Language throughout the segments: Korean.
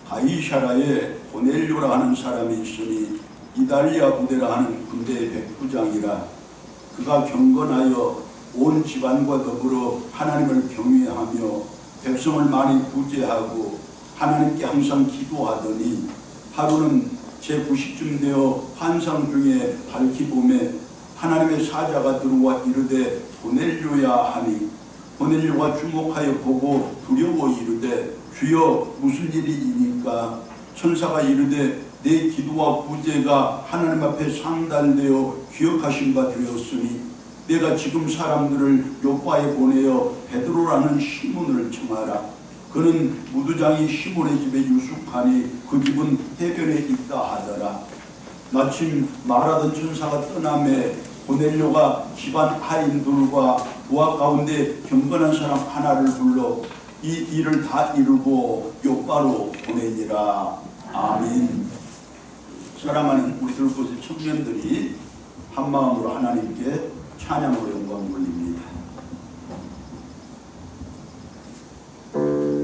가이샤라에 고넬료라 하는 사람이 있으니 이달리아 부대라 하는 군대의 백부장이라. 그가 경건하여 온 집안과 더불어 하나님을 경외하며 백성을 많이 구제하고 하나님께 항상 기도하더니 하루는 제9시쯤 되어 환상 중에 밝히 보매 하나님의 사자가 들어와 이르되 고넬료야 하니 고넬료가 주목하여 보고 두려워 이르되 주여 무슨 일이니까? 천사가 이르되 내 기도와 구제가 하나님 앞에 상달되어 기억하신 바 되었으니 내가 지금 사람들을 요파에 보내어 베드로라는 시몬을 청하라. 그는 무두장이 시몬의 집에 유숙하니 그 집은 해변에 있다 하더라. 마침 말하던 천사가 떠나매 고넬료가 집안 하인들과 부하 가운데 경건한 사람 하나를 불러 이 일을 다 이루고 요바로 보내니라. 아멘. 사랑하는 우리 들곳의 청년들이 한마음으로 하나님께 찬양으로 영광 돌립니다. 주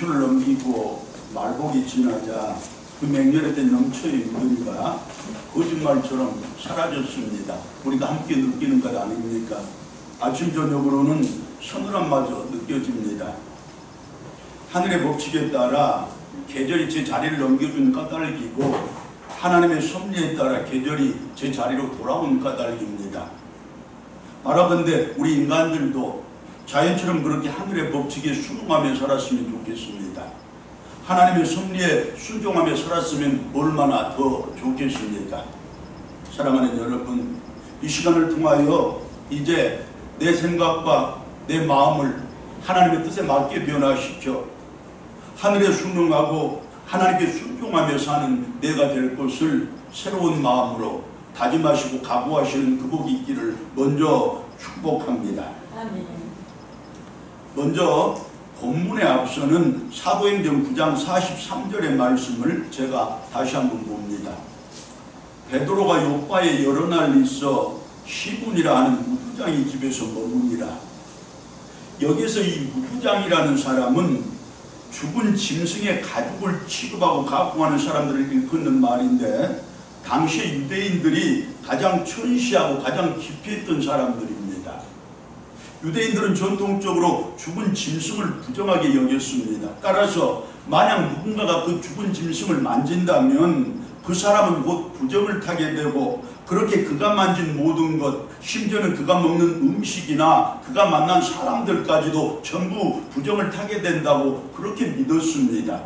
입추를 넘기고 말복이 지나자 그 맹렬에 된 넘쳐의 무더위가 거짓말처럼 사라졌습니다. 우리가 함께 느끼는 것 아닙니까? 아침 저녁으로는 서늘함마저 느껴집니다. 하늘의 법칙에 따라 계절이 제 자리를 넘겨준 까닭이고 하나님의 섭리에 따라 계절이 제 자리로 돌아온 까닭입니다. 바라건대 우리 인간들도 자연처럼 그렇게 하늘의 법칙에 순응하며 살았으면 좋겠습니다. 하나님의 섭리에 순종하며 살았으면 얼마나 더 좋겠습니까? 사랑하는 여러분, 이 시간을 통하여 이제 내 생각과 내 마음을 하나님의 뜻에 맞게 변화시켜 하늘에 순응하고 하나님께 순종하며 사는 내가 될 것을 새로운 마음으로 다짐하시고 각오하시는 그 복이 있기를 먼저 축복합니다. 아멘. 먼저 본문에 앞서는 사도행전 9장 43절의 말씀을 제가 다시 한번 봅니다. 베드로가 요빠에 여러 날 있어 시분이라 하는 무두장의 집에서 머무니라. 여기서 이 무두장이라는 사람은 죽은 짐승의 가죽을 취급하고 가공하는 사람들을 일컫는 말인데 당시에 유대인들이 가장 천시하고 가장 기피했던 사람들입니다. 유대인들은 전통적으로 죽은 짐승을 부정하게 여겼습니다. 따라서 만약 누군가가 그 죽은 짐승을 만진다면 그 사람은 곧 부정을 타게 되고 그렇게 그가 만진 모든 것, 심지어는 그가 먹는 음식이나 그가 만난 사람들까지도 전부 부정을 타게 된다고 그렇게 믿었습니다.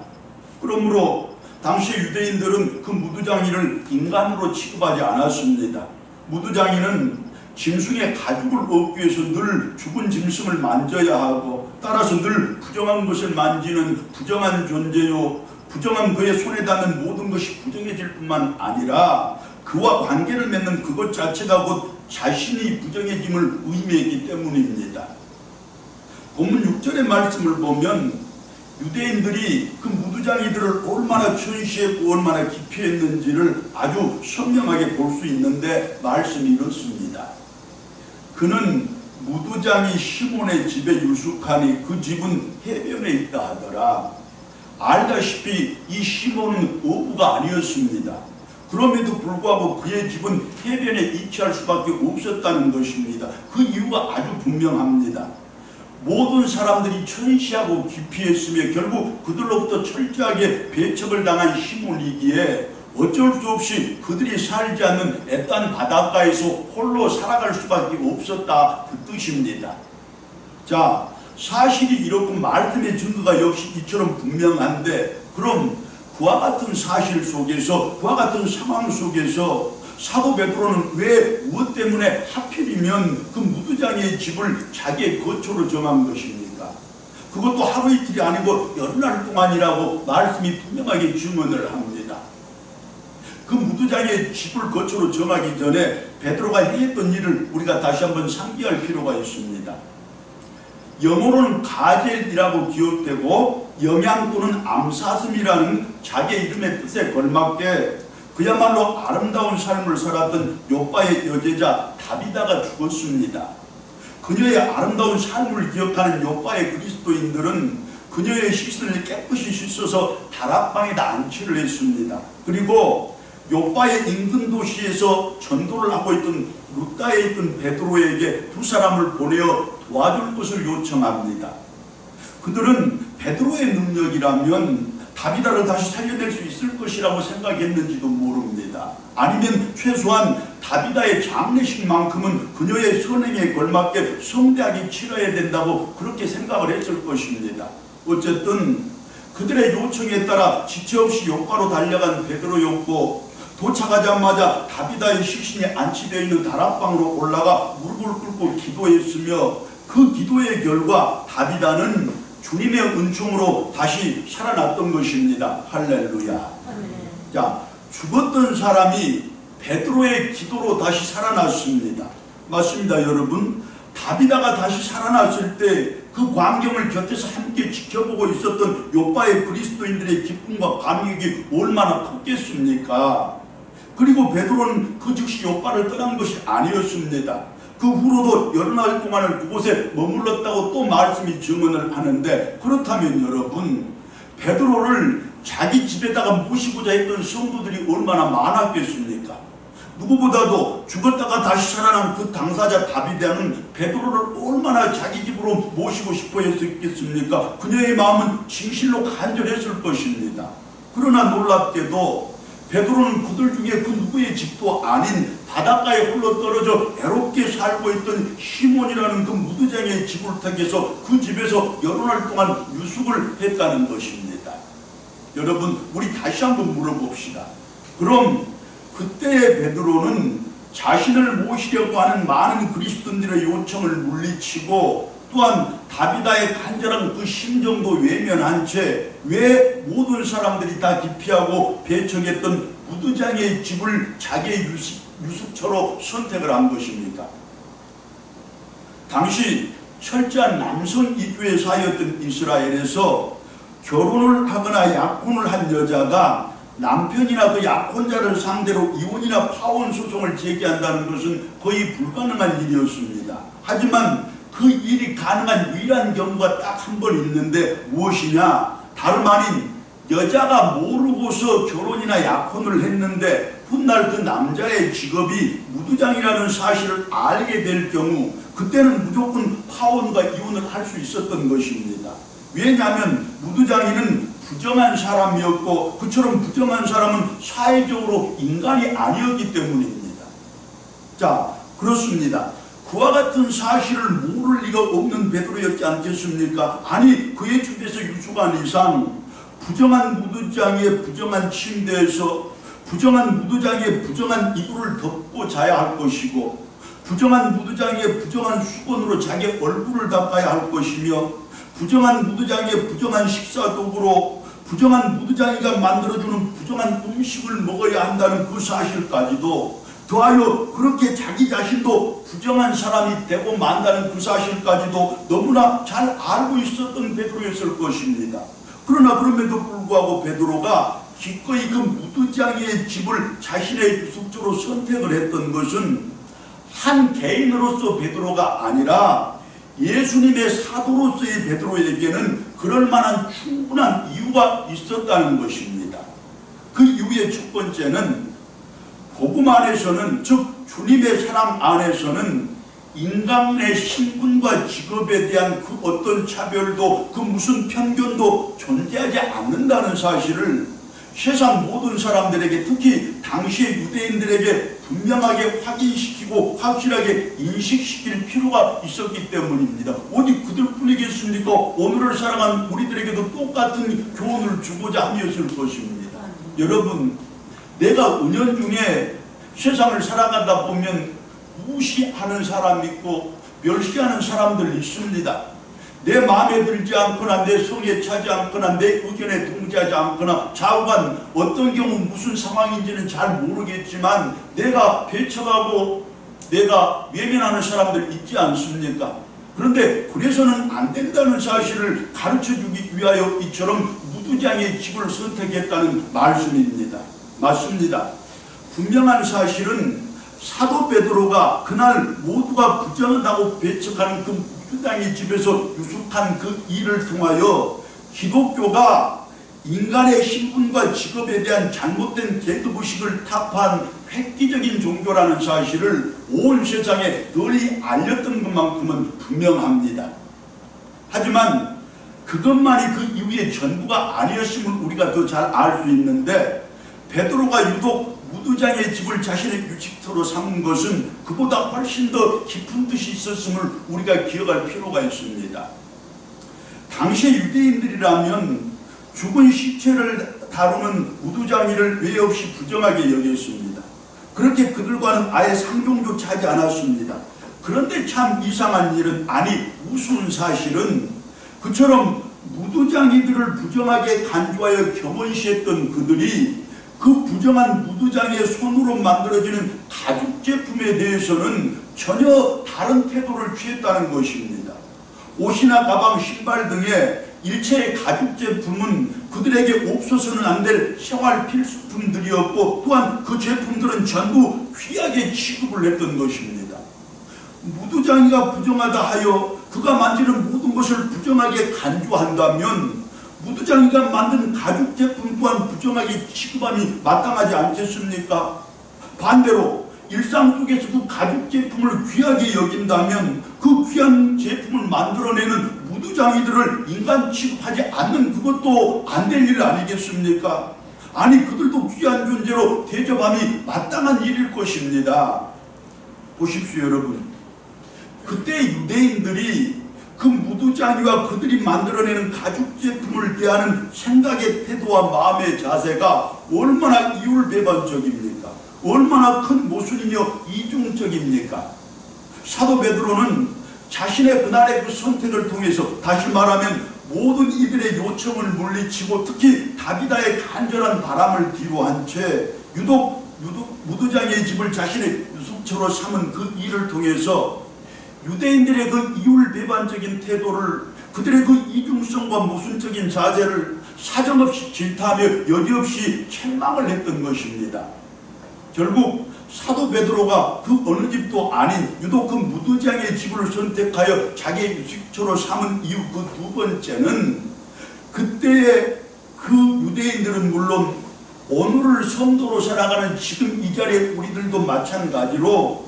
그러므로 당시 유대인들은 그 무두장이를 인간으로 취급하지 않았습니다. 무두장이는 짐승의 가죽을 얻기 위해서 늘 죽은 짐승을 만져야 하고 따라서 늘 부정한 것을 만지는 부정한 존재요, 부정한 그의 손에 닿는 모든 것이 부정해질 뿐만 아니라 그와 관계를 맺는 그것 자체가 곧 자신이 부정해짐을 의미했기 때문입니다. 본문 6절의 말씀을 보면 유대인들이 그 무두장이들을 얼마나 천시했고 얼마나 기피했는지를 아주 선명하게 볼 수 있는데 말씀이 이렇습니다. 그는 무두장이 시몬의 집에 유숙하니 그 집은 해변에 있다 하더라. 알다시피 이 시몬은 어부가 아니었습니다. 그럼에도 불구하고 그의 집은 해변에 이치할 수밖에 없었다는 것입니다. 그 이유가 아주 분명합니다. 모든 사람들이 천시하고 기피했으며 결국 그들로부터 철저하게 배척을 당한 시몬이기에 어쩔 수 없이 그들이 살지 않는 애딴 바닷가에서 홀로 살아갈 수밖에 없었다 그 뜻입니다. 자, 사실이 이렇고 말씀의 증거가 역시 이처럼 분명한데 그럼 그와 같은 사실 속에서 그와 같은 상황 속에서 사도 베드로는 왜 무엇 때문에 하필이면 그 무두장의 집을 자기의 거처로 정한 것입니까? 그것도 하루 이틀이 아니고 여러 날 동안이라고 말씀이 분명하게 증언을 합니다. 그 무두장의 집을 거처로 정하기 전에 베드로가 행했던 일을 우리가 다시 한번 상기할 필요가 있습니다. 영어로는 가젤이라고 기억되고 영양 또는 암사슴이라는 자기 이름의 뜻에 걸맞게 그야말로 아름다운 삶을 살았던 요빠의 여제자 다비다가 죽었습니다. 그녀의 아름다운 삶을 기억하는 요빠의 그리스도인들은 그녀의 시신을 깨끗이 씻어서 다락방에다 안치를 했습니다. 그리고 요빠의 인근 도시에서 전도를 하고 있던 루다에 있던 베드로에게 두 사람을 보내어 도와줄 것을 요청합니다. 그들은 베드로의 능력이라면 다비다를 다시 살려낼 수 있을 것이라고 생각했는지도 모릅니다. 아니면 최소한 다비다의 장례식만큼은 그녀의 선행에 걸맞게 성대하게 치러야 된다고 그렇게 생각을 했을 것입니다. 어쨌든 그들의 요청에 따라 지체 없이 요빠로 달려간 베드로였고 도착하자마자 다비다의 시신이 안치되어 있는 다락방으로 올라가 무릎을 꿇고 기도했으며 그 기도의 결과 다비다는 주님의 은총으로 다시 살아났던 것입니다. 할렐루야. 자, 죽었던 사람이 베드로의 기도로 다시 살아났습니다. 맞습니다, 여러분. 다비다가 다시 살아났을 때 그 광경을 곁에서 함께 지켜보고 있었던 요빠의 그리스도인들의 기쁨과 감격이 얼마나 컸겠습니까? 그리고 베드로는 그 즉시 요빠를 떠난 것이 아니었습니다. 그 후로도 여러 날 동안을 그곳에 머물렀다고 또 말씀이 증언을 하는데 그렇다면 여러분 베드로를 자기 집에다가 모시고자 했던 성도들이 얼마나 많았겠습니까? 누구보다도 죽었다가 다시 살아난 그 당사자 다비드는 베드로를 얼마나 자기 집으로 모시고 싶어 했겠습니까? 그녀의 마음은 진실로 간절했을 것입니다. 그러나 놀랍게도 베드로는 그들 중에 그 누구의 집도 아닌 바닷가에 홀로 떨어져 애롭게 살고 있던 시몬이라는 그 무드장의 집을 택해서 그 집에서 여러 날 동안 유숙을 했다는 것입니다. 여러분, 우리 다시 한번 물어봅시다. 그럼 그때의 베드로는 자신을 모시려고 하는 많은 그리스도인들의 요청을 물리치고 또한 다비다의 간절한 그 심정도 외면한 채 왜 모든 사람들이 다 기피하고 배척했던 무드장의 집을 자기의 유숙처로 선택을 한 것입니까? 당시 철저한 남성 이주의 사회였던 이스라엘에서 결혼을 하거나 약혼을 한 여자가 남편이나 그 약혼자를 상대로 이혼이나 파혼 소송을 제기한다는 것은 거의 불가능한 일이었습니다. 하지만 그 일이 가능한 유일한 경우가 딱 한 번 있는데 무엇이냐? 다름 아닌 여자가 모르고서 결혼이나 약혼을 했는데 훗날 그 남자의 직업이 무드장이라는 사실을 알게 될 경우 그때는 무조건 파혼과 이혼을 할 수 있었던 것입니다. 왜냐하면 무드장이는 부정한 사람이었고 그처럼 부정한 사람은 사회적으로 인간이 아니었기 때문입니다. 자, 그렇습니다. 그와 같은 사실을 모를 리가 없는 베드로였지 않겠습니까? 아니, 그의 집에서 유숙한 이상 부정한 무드장의 부정한 침대에서 부정한 무드장의 부정한 이불을 덮고 자야 할 것이고 부정한 무드장의 부정한 수건으로 자기 얼굴을 닦아야 할 것이며 부정한 무드장의 부정한 식사 도구로 부정한 무드장이가 만들어주는 부정한 음식을 먹어야 한다는 그 사실까지도 더하여 그렇게 자기 자신도 부정한 사람이 되고 만다는 그 사실까지도 너무나 잘 알고 있었던 베드로였을 것입니다. 그러나 그럼에도 불구하고 베드로가 기꺼이 그 무드장의 집을 자신의 유숙처로 선택을 했던 것은 한 개인으로서 베드로가 아니라 예수님의 사도로서의 베드로에게는 그럴 만한 충분한 이유가 있었다는 것입니다. 그 이유의 첫 번째는 복음 안에서는, 즉 주님의 사랑 안에서는 인간의 신분과 직업에 대한 그 어떤 차별도 그 무슨 편견도 존재하지 않는다는 사실을 세상 모든 사람들에게, 특히 당시의 유대인들에게 분명하게 확인시키고 확실하게 인식시킬 필요가 있었기 때문입니다. 어디 그들뿐이겠습니까? 오늘을 살아간 우리들에게도 똑같은 교훈을 주고자 함이었을 것입니다. 여러분, 내가 은연중에 세상을 살아가다 보면 무시하는 사람 있고 멸시하는 사람들 있습니다. 내 마음에 들지 않거나 내 성에 차지 않거나 내 의견에 동의하지 않거나 좌우간 어떤 경우 무슨 상황인지는 잘 모르겠지만 내가 배척하고 내가 외면하는 사람들 있지 않습니까? 그런데 그래서는 안 된다는 사실을 가르쳐주기 위하여 이처럼 무드장의 집을 선택했다는 말씀입니다. 맞습니다. 분명한 사실은 사도 베드로가 그날 모두가 부정하다고 배척하는 그 무드장의 집에서 유숙한 그 일을 통하여 기독교가 인간의 신분과 직업에 대한 잘못된 계급의식을 타파한 획기적인 종교라는 사실을 온 세상에 널리 알렸던 것만큼은 분명합니다. 하지만 그것만이 그 이후의 전부가 아니었음을 우리가 더 잘 알 수 있는데 베드로가 유독 무드장의 집을 자신의 유식처로 삼은 것은 그보다 훨씬 더 깊은 뜻이 있었음을 우리가 기억할 필요가 있습니다. 당시의 유대인들이라면 죽은 시체를 다루는 무드장이를 왜 없이 부정하게 여겼습니다. 그렇게 그들과는 아예 상종조차 하지 않았습니다. 그런데 참 이상한 일은, 아니 우스운 사실은, 그처럼 무드장이들을 부정하게 간주하여 겸언시했던 그들이 그 부정한 무드장의 손으로 만들어지는 가죽 제품에 대해서는 전혀 다른 태도를 취했다는 것입니다. 옷이나 가방, 신발 등의 일체의 가죽 제품은 그들에게 없어서는 안 될 생활 필수품들이었고 또한 그 제품들은 전부 귀하게 취급을 했던 것입니다. 무드장이가 부정하다 하여 그가 만지는 모든 것을 부정하게 간주한다면 무두장이가 만든 가죽 제품 또한 부정하게 취급함이 마땅하지 않겠습니까? 반대로 일상 속에서 그 가죽 제품을 귀하게 여긴다면 그 귀한 제품을 만들어내는 무두장이들을 인간 취급하지 않는 그것도 안 될 일 아니겠습니까? 아니, 그들도 귀한 존재로 대접함이 마땅한 일일 것입니다. 보십시오, 여러분. 그때 유대인들이 그 무두장이와 그들이 만들어내는 가죽 제품을 대하는 생각의 태도와 마음의 자세가 얼마나 이율배반적입니까? 얼마나 큰 모순이며 이중적입니까? 사도 베드로는 자신의 그날의 그 선택을 통해서, 다시 말하면 모든 이들의 요청을 물리치고 특히 다비다의 간절한 바람을 뒤로한 채 유독 무두장이의 집을 자신의 유숙처로 삼은 그 일을 통해서 유대인들의 그 이율배반적인 태도를, 그들의 그 이중성과 모순적인 자세를 사정없이 질타하며 여지없이 책망을 했던 것입니다. 결국 사도 베드로가 그 어느 집도 아닌 유독 그 무두장의 집을 선택하여 자기의 유식처로 삼은 이유 그 두 번째는, 그때의 그 유대인들은 물론 오늘을 성도로 살아가는 지금 이 자리에 우리들도 마찬가지로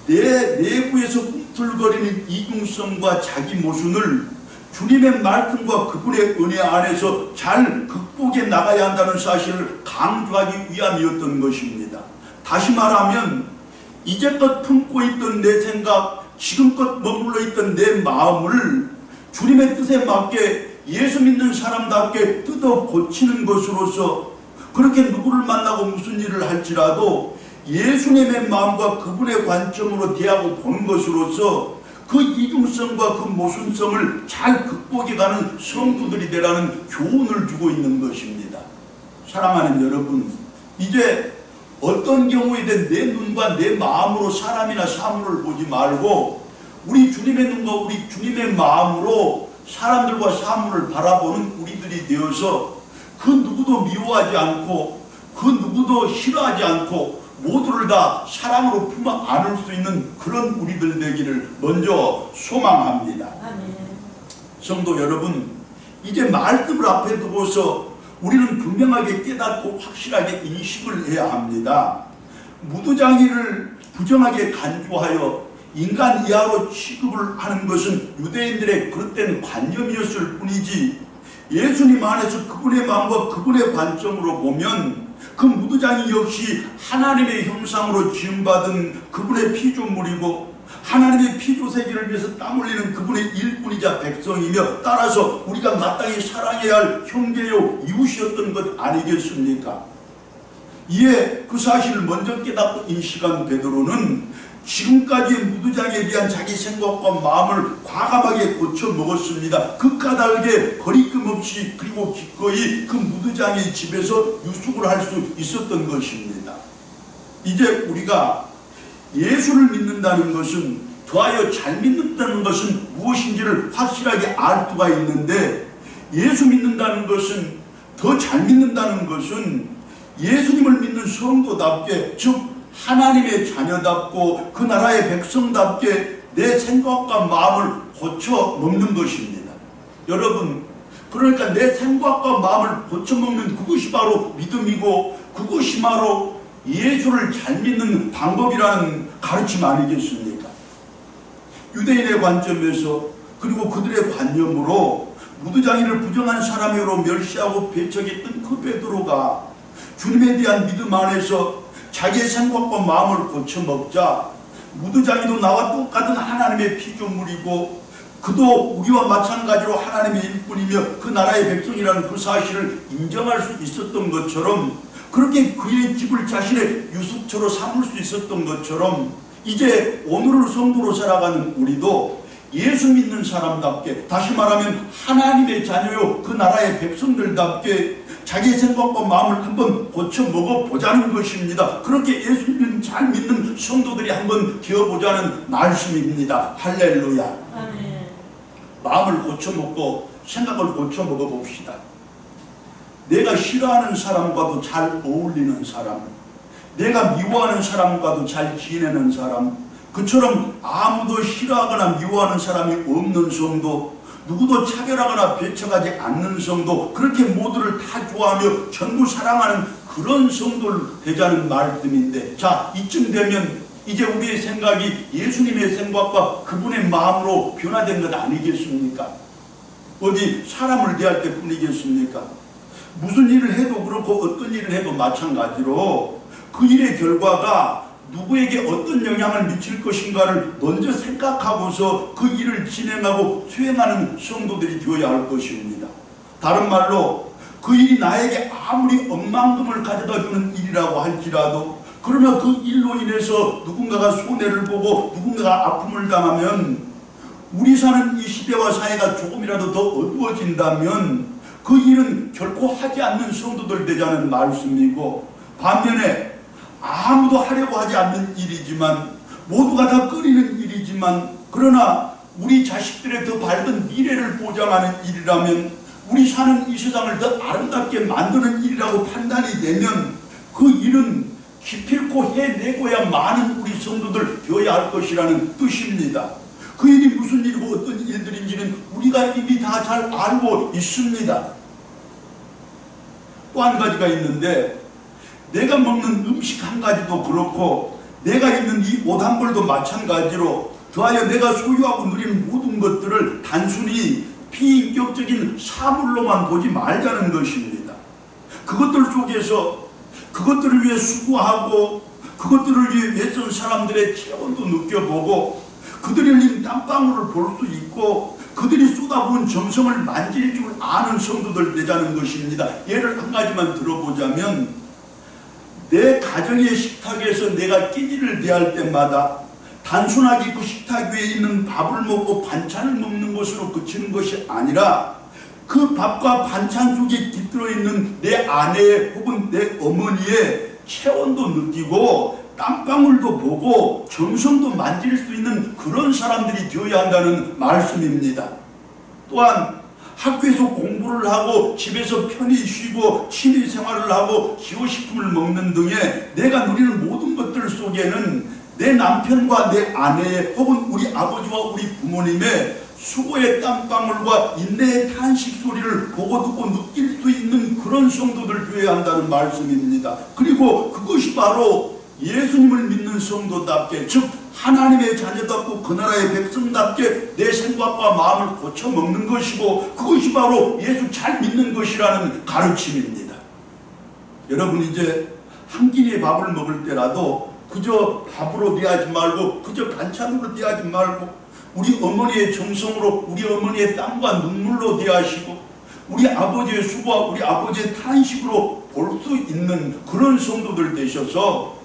내 내부에서 꿈틀거리는 이중성과 자기 모순을 주님의 말씀과 그분의 은혜 안에서 잘 극복해 나가야 한다는 사실을 강조하기 위함이었던 것입니다. 다시 말하면 이제껏 품고 있던 내 생각, 지금껏 머물러 있던 내 마음을 주님의 뜻에 맞게 예수 믿는 사람답게 뜯어 고치는 것으로서, 그렇게 누구를 만나고 무슨 일을 할지라도 예수님의 마음과 그분의 관점으로 대하고 보는 것으로서 그 이중성과 그 모순성을 잘 극복해가는 성도들이 되라는 교훈을 주고 있는 것입니다. 사랑하는 여러분, 이제 어떤 경우에든 내 눈과 내 마음으로 사람이나 사물을 보지 말고 우리 주님의 눈과 우리 주님의 마음으로 사람들과 사물을 바라보는 우리들이 되어서 그 누구도 미워하지 않고 그 누구도 싫어하지 않고 모두를 다 사랑으로 품어 안을 수 있는 그런 우리들 되기를 먼저 소망합니다. 성도 여러분, 이제 말씀을 앞에 두고서 우리는 분명하게 깨닫고 확실하게 인식을 해야 합니다. 무두장이를 부정하게 간주하여 인간 이하로 취급을 하는 것은 유대인들의 그릇된 관념이었을 뿐이지, 예수님 안에서 그분의 마음과 그분의 관점으로 보면 그 무두장이 역시 하나님의 형상으로 지음받은 그분의 피조물이고 하나님의 피조세계를 위해서 땀 흘리는 그분의 일꾼이자 백성이며, 따라서 우리가 마땅히 사랑해야 할 형제요 이웃이었던 것 아니겠습니까? 이에 그 사실을 먼저 깨닫고 인식한 베드로는 지금까지의 무두장에 대한 자기 생각과 마음을 과감하게 고쳐 먹었습니다. 그 까닭에 거리낌 없이 그리고 기꺼이 그 무두장의 집에서 유숙을 할 수 있었던 것입니다. 이제 우리가 예수를 믿는다는 것은, 더하여 잘 믿는다는 것은 무엇인지를 확실하게 알 수가 있는데, 예수 믿는다는 것은, 더 잘 믿는다는 것은 예수님을 믿는 성도답게, 즉 하나님의 자녀답고 그 나라의 백성답게 내 생각과 마음을 고쳐 먹는 것입니다. 여러분, 그러니까 내 생각과 마음을 고쳐 먹는 그것이 바로 믿음이고, 그것이 바로 예수를 잘 믿는 방법이라는 가르침 아니겠습니까? 유대인의 관점에서, 그리고 그들의 관념으로 무두장이를 부정한 사람으로 멸시하고 배척했던 그 베드로가 주님에 대한 믿음 안에서 자기의 생각과 마음을 고쳐먹자 무두장이도 나와 똑같은 하나님의 피조물이고 그도 우리와 마찬가지로 하나님의 일꾼이며 그 나라의 백성이라는 그 사실을 인정할 수 있었던 것처럼, 그렇게 그의 집을 자신의 유숙처로 삼을 수 있었던 것처럼, 이제 오늘을 성도로 살아가는 우리도 예수 믿는 사람답게, 다시 말하면 하나님의 자녀요 그 나라의 백성들답게 자기의 생각과 마음을 한번 고쳐 먹어보자는 것입니다. 그렇게 예수님을 잘 믿는 성도들이 한번 되어보자는 말씀입니다. 할렐루야. 아멘. 마음을 고쳐 먹고 생각을 고쳐 먹어봅시다. 내가 싫어하는 사람과도 잘 어울리는 사람, 내가 미워하는 사람과도 잘 지내는 사람, 그처럼 아무도 싫어하거나 미워하는 사람이 없는 성도, 누구도 차별하거나 배척하지 않는 성도, 그렇게 모두를 다 좋아하며 전부 사랑하는 그런 성도를 되자는 말씀인데, 자, 이쯤 되면 이제 우리의 생각이 예수님의 생각과 그분의 마음으로 변화된 것 아니겠습니까? 어디 사람을 대할 때뿐이겠습니까? 무슨 일을 해도 그렇고 어떤 일을 해도 마찬가지로 그 일의 결과가 누구에게 어떤 영향을 미칠 것인가를 먼저 생각하고서 그 일을 진행하고 수행하는 성도들이 되어야 할 것입니다. 다른 말로 그 일이 나에게 아무리 억만금을 가져다 주는 일이라고 할지라도, 그러나 그 일로 인해서 누군가가 손해를 보고 누군가가 아픔을 당하면, 우리 사는 이 시대와 사회가 조금이라도 더 어두워진다면 그 일은 결코 하지 않는 성도들 되자는 말씀이고, 반면에 아무도 하려고 하지 않는 일이지만, 모두가 다 꺼리는 일이지만, 그러나 우리 자식들의 더 밝은 미래를 보장하는 일이라면, 우리 사는 이 세상을 더 아름답게 만드는 일이라고 판단이 되면 그 일은 기필코 해내고야 많은 우리 성도들 되어야 할 것이라는 뜻입니다. 그 일이 무슨 일이고 어떤 일들인지는 우리가 이미 다 잘 알고 있습니다. 또 한 가지가 있는데, 내가 먹는 음식 한 가지도 그렇고 내가 입는 이 옷 한 벌도 마찬가지로 더하여 내가 소유하고 누리는 모든 것들을 단순히 비인격적인 사물로만 보지 말자는 것입니다. 그것들 속에서 그것들을 위해 수고하고 그것들을 위해 애쓴 사람들의 체온도 느껴보고 그들이 흘린 땀방울을 볼 수 있고 그들이 쏟아부은 정성을 만질 줄 아는 성도들 되자는 것입니다. 예를 한 가지만 들어보자면, 내 가정의 식탁에서 내가 끼니를 대할 때마다 단순하게 그 식탁 위에 있는 밥을 먹고 반찬을 먹는 것으로 그치는 것이 아니라, 그 밥과 반찬 속에 깃들어 있는 내 아내의 혹은 내 어머니의 체온도 느끼고 땀방울도 보고 정성도 만질 수 있는 그런 사람들이 되어야 한다는 말씀입니다. 또한 학교에서 공부를 하고 집에서 편히 쉬고 취미생활을 하고 기호식품을 먹는 등의 내가 누리는 모든 것들 속에는 내 남편과 내 아내의 혹은 우리 아버지와 우리 부모님의 수고의 땀방울과 인내의 탄식 소리를 보고 듣고 느낄 수 있는 그런 성도들 되어야 한다는 말씀입니다. 그리고 그것이 바로 예수님을 믿는 성도답게, 즉 하나님의 자녀답고 그 나라의 백성답게 내 생각과 마음을 고쳐먹는 것이고, 그것이 바로 예수 잘 믿는 것이라는 가르침입니다. 여러분, 이제 한 끼니의 밥을 먹을 때라도 그저 밥으로 대하지 말고 그저 반찬으로 대하지 말고 우리 어머니의 정성으로 우리 어머니의 땀과 눈물로 대하시고 우리 아버지의 수고와 우리 아버지의 탄식으로 볼 수 있는 그런 성도들 되셔서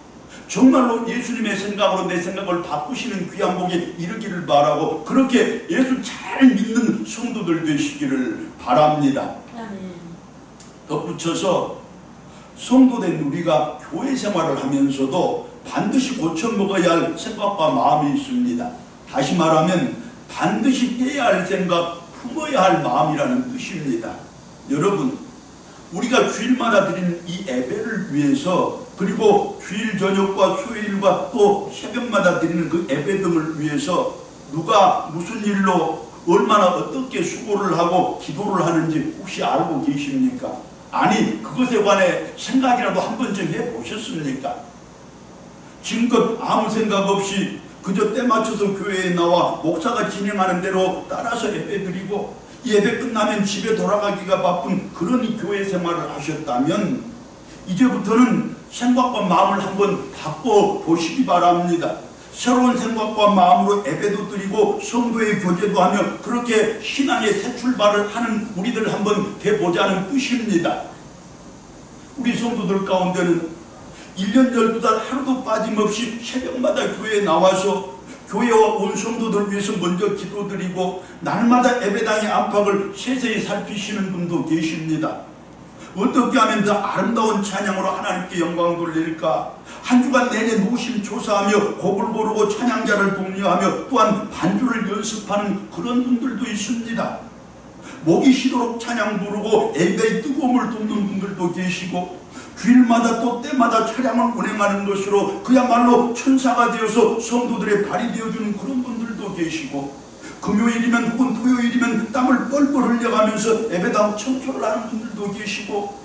정말로 예수님의 생각으로 내 생각을 바꾸시는 귀한 복에 이르기를 바라고, 그렇게 예수 잘 믿는 성도들 되시기를 바랍니다. 덧붙여서 성도된 우리가 교회 생활을 하면서도 반드시 고쳐 먹어야 할 생각과 마음이 있습니다. 다시 말하면 반드시 해야 할 생각, 품어야 할 마음이라는 뜻입니다. 여러분, 우리가 주일마다 드리는 이 예배를 위해서, 그리고 주일 저녁과 수요일과 또 새벽마다 드리는 그 예배 등을 위해서 누가 무슨 일로 얼마나 어떻게 수고를 하고 기도를 하는지 혹시 알고 계십니까? 아니, 그것에 관해 생각이라도 한 번쯤 해보셨습니까? 지금껏 아무 생각 없이 그저 때 맞춰서 교회에 나와 목사가 진행하는 대로 따라서 예배드리고 예배 끝나면 집에 돌아가기가 바쁜 그런 교회 생활을 하셨다면 이제부터는 생각과 마음을 한번 바꿔보시기 바랍니다. 새로운 생각과 마음으로 예배도 드리고 성도의 교제도 하며 그렇게 신앙의 새 출발을 하는 우리들 한번 돼보자는 뜻입니다. 우리 성도들 가운데는 1년 12달 하루도 빠짐없이 새벽마다 교회에 나와서 교회와 온 성도들 위해서 먼저 기도드리고 날마다 예배당의 안팎을 세세히 살피시는 분도 계십니다. 어떻게 하면 더 아름다운 찬양으로 하나님께 영광 돌릴까? 한 주간 내내 노심초사하며 곡을 고르고 찬양자를 독려하며 또한 반주를 연습하는 그런 분들도 있습니다. 목이 쉬도록 찬양 부르고 예배의 뜨거움을 돕는 분들도 계시고, 주일마다 또 때마다 차량을 운행하는 것으로 그야말로 천사가 되어서 성도들의 발이 되어주는 그런 분들도 계시고, 금요일이면 혹은 토요일이면 땀을 뻘뻘 흘려가면서 예배당 청소를 하는 분들도 계시고,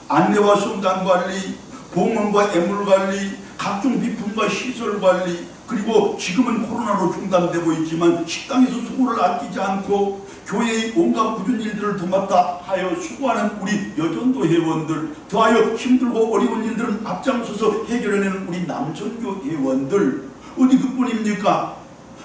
안내와 성당 관리, 봉헌과 애물 관리, 각종 비품과 시설 관리, 그리고 지금은 코로나로 중단되고 있지만 식당에서 수고를 아끼지 않고 교회의 온갖 굳은 일들을 도맡아 하여 수고하는 우리 여전도 회원들, 더하여 힘들고 어려운 일들은 앞장서서 해결해내는 우리 남선교 회원들, 어디 그뿐입니까?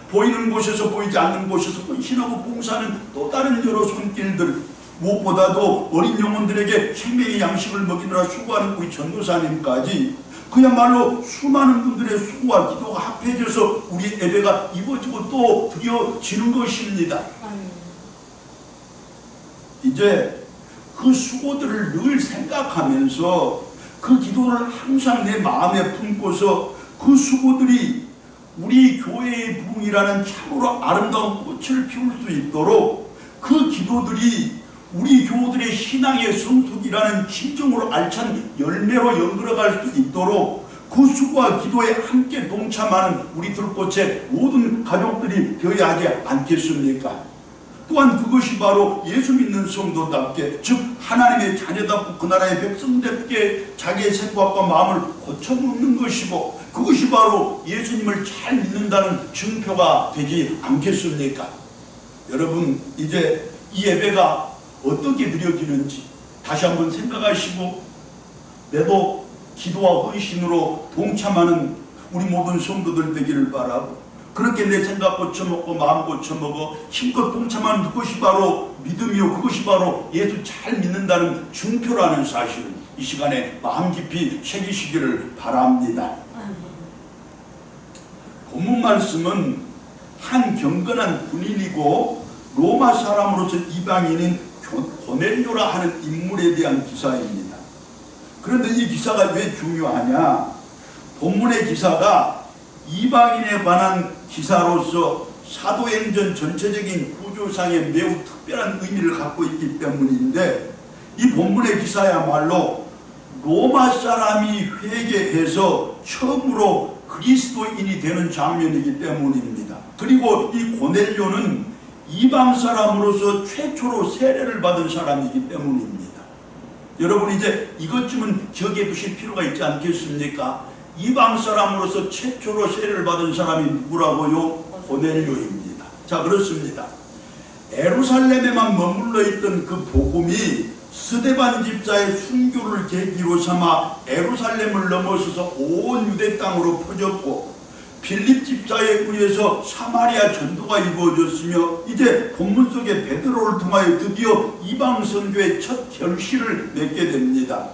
보이는 곳에서 보이지 않는 곳에서 헌신하고 봉사하는 또 다른 여러 손길들, 무엇보다도 어린 영혼들에게 생명의 양식을 먹이느라 수고하는 우리 전도사님까지 그야말로 수많은 분들의 수고와 기도가 합해져서 우리 예배가 이루어지고 또 드려지는 것입니다. 이제 그 수고들을 늘 생각하면서 그 기도를 항상 내 마음에 품고서 그 수고들이 우리 교회의 부흥이라는 참으로 아름다운 꽃을 피울 수 있도록 그 기도들이 우리 교우들의 신앙의 성숙이라는 진정으로 알찬 열매로 연결어갈 수 있도록 그 수고와 기도에 함께 동참하는 우리 들꽃의 모든 가족들이 되어야 하지 않겠습니까? 또한 그것이 바로 예수 믿는 성도답게, 즉 하나님의 자녀답고 그 나라의 백성답게 자기의 생각과 마음을 고쳐놓는 것이고, 그것이 바로 예수님을 잘 믿는다는 증표가 되지 않겠습니까? 여러분, 이제 이 예배가 어떻게 드려지는지 다시 한번 생각하시고, 내도 기도와 헌신으로 동참하는 우리 모든 성도들 되기를 바라고, 그렇게 내 생각 고쳐먹고 마음 고쳐먹어 힘껏 동참하는 그것이 바로 믿음이요, 그것이 바로 예수 잘 믿는다는 증표라는 사실을 이 시간에 마음 깊이 새기시기를 바랍니다. 본문 말씀은 한 경건한 군인이고 로마 사람으로서 이방인인 고넬료라 하는 인물에 대한 기사입니다. 그런데 이 기사가 왜 중요하냐? 본문의 기사가 이방인에 관한 기사로서 사도행전 전체적인 구조상에 매우 특별한 의미를 갖고 있기 때문인데, 이 본문의 기사야말로 로마 사람이 회개해서 처음으로 그리스도인이 되는 장면이기 때문입니다. 그리고 이 고넬료는 이방 사람으로서 최초로 세례를 받은 사람이기 때문입니다. 여러분, 이제 이것쯤은 기억해 두실 필요가 있지 않겠습니까? 이방 사람으로서 최초로 세례를 받은 사람이 누구라고요? 고넬료입니다. 자, 그렇습니다. 예루살렘에만 머물러 있던 그 복음이 스데반 집사의 순교를 계기로 삼아 예루살렘을 넘어서서 온 유대 땅으로 퍼졌고, 빌립 집사에 의해서 사마리아 전도가 이루어졌으며, 이제 본문 속의 베드로를 통하여 드디어 이방 선교의 첫 결실을 맺게 됩니다.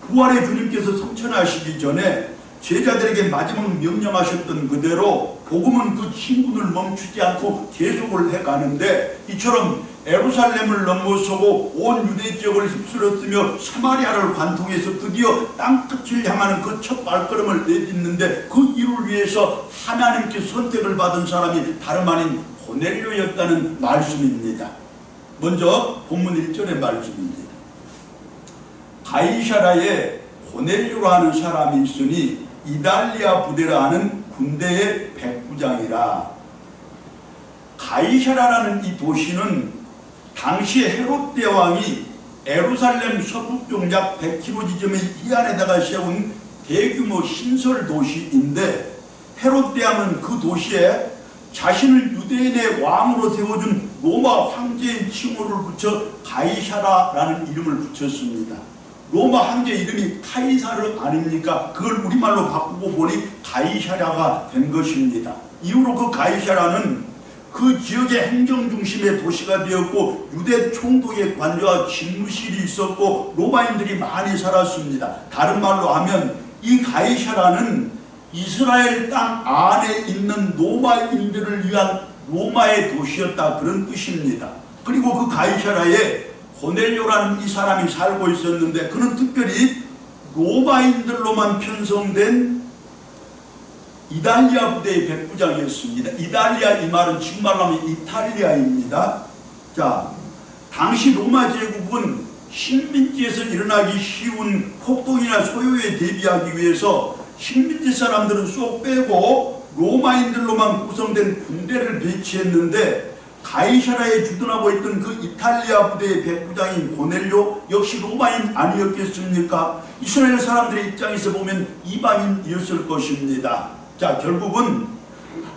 부활의 주님께서 성천하시기 전에 제자들에게 마지막 명령하셨던 그대로 복음은 그 친분을 멈추지 않고 계속을 해가는데, 이처럼 예루살렘을 넘어서고 온 유대 지역을 휩쓸었으며 사마리아를 관통해서 드디어 땅끝을 향하는 그 첫 발걸음을 내딛는데, 그 일을 위해서 하나님께 선택을 받은 사람이 다름 아닌 고넬료였다는 말씀입니다. 먼저 본문 1절의 말씀입니다. 가이사라에 고넬료라는 사람이 있으니 이달리아 부대라 하는 군대의 백부장이라. 가이사라라는 이 도시는 당시에 헤롯 대왕이 예루살렘 서북쪽 약 100km 지점의 이안에다가 세운 대규모 신설 도시인데, 헤롯 대왕은 그 도시에 자신을 유대인의 왕으로 세워준 로마 황제의 칭호를 붙여 가이사라라는 이름을 붙였습니다. 로마 황제 이름이 카이사르 아닙니까? 그걸 우리말로 바꾸고 보니 가이사라가 된 것입니다. 이후로 그 가이사라는 그 지역의 행정중심의 도시가 되었고, 유대 총독의 관저와 집무실이 있었고, 로마인들이 많이 살았습니다. 다른 말로 하면 이 가이사라는 이스라엘 땅 안에 있는 로마인들을 위한 로마의 도시였다, 그런 뜻입니다. 그리고 그 가이사라에 고넬료라는 이 사람이 살고 있었는데, 그는 특별히 로마인들로만 편성된 이달리아 부대의 백부장이었습니다. 이달리아, 이 말은 지금 말로 하면 이탈리아입니다. 자, 당시 로마 제국은 식민지에서 일어나기 쉬운 폭동이나 소요에 대비하기 위해서 식민지 사람들은 쏙 빼고 로마인들로만 구성된 군대를 배치했는데 가이사라에 주둔하고 있던 그 이탈리아 부대의 백부장인 고넬료 역시 로마인 아니었겠습니까? 이스라엘 사람들의 입장에서 보면 이방인이었을 것입니다. 자, 결국은